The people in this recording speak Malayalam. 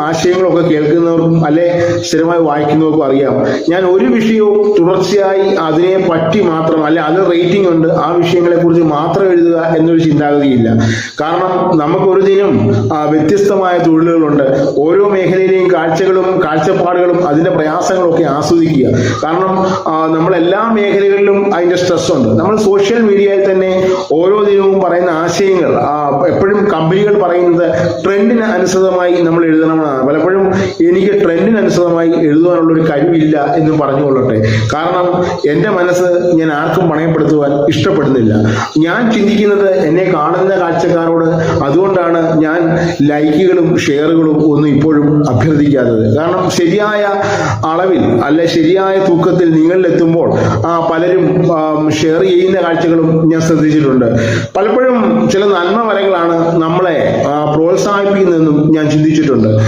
ആശയങ്ങളും ഒക്കെ കേൾക്കുന്നവർക്കും അല്ലെ സ്ഥിരമായി വായിക്കുന്നവർക്കും അറിയാം, ഞാൻ ഒരു വിഷയവും തുടർച്ചയായി അതിനെ പറ്റി മാത്രം അല്ലെ അത് റേറ്റിംഗ് ഉണ്ട് ആ വിഷയങ്ങളെ കുറിച്ച് മാത്രം എഴുതുക എന്നൊരു ചിന്താഗതിയില്ല. കാരണം നമുക്കൊരു ദിനം വ്യത്യസ്തമായ തൊഴിലുകളുണ്ട്. ഓരോ മേഖലയിലെയും കാഴ്ചകളും കാഴ്ചപ്പാടുകളും അതിന്റെ പ്രയാസങ്ങളും ഒക്കെ ആസ്വദിക്കുക. കാരണം നമ്മളെല്ലാ മേഖലകളിലും അതിന്റെ സ്ട്രെസ് ഉണ്ട്. നമ്മൾ സോഷ്യൽ മീഡിയയിൽ തന്നെ ഓരോ ദിനവും പറയുന്ന ആശയങ്ങൾ എപ്പോഴും കമ്പനികൾ പറയുന്നത് ട്രെൻഡിന് അനുസൃതമായി നമ്മൾ എഴുതണമെന്നാണ്. പലപ്പോഴും എനിക്ക് ട്രെൻഡിനനുസൃതമായി എഴുതുവാനുള്ള ഒരു കഴിവില്ല എന്ന് പറഞ്ഞുകൊള്ളട്ടെ. കാരണം എൻ്റെ മനസ്സ് ഞാൻ ആർക്കും പണയപ്പെടുത്തുവാൻ ഇഷ്ടപ്പെടുന്നില്ല. ഞാൻ ചിന്തിക്കുന്നത് എന്നെ കാണുന്ന കാഴ്ചക്കാരോട്. അതുകൊണ്ടാണ് ഞാൻ ലൈക്കുകളും ഷെയറുകളും ഒന്നും ഇപ്പോഴും അഭ്യർത്ഥിക്കാത്തത്. കാരണം ശരിയായ അളവിൽ അല്ലെ ശരിയായ തൂക്കത്തിൽ നിങ്ങളിലെത്തുമ്പോൾ പലരും ഷെയർ ചെയ്യുന്ന കാഴ്ചകളും ഞാൻ ശ്രദ്ധിച്ചിട്ടുണ്ട്. പലപ്പോഴും ചില നന്മ വരങ്ങളാണ് നമ്മളെ പ്രോത്സാഹിപ്പിക്കുന്നതെന്നും ഞാൻ ചിന്തിച്ചിട്ടുണ്ട്.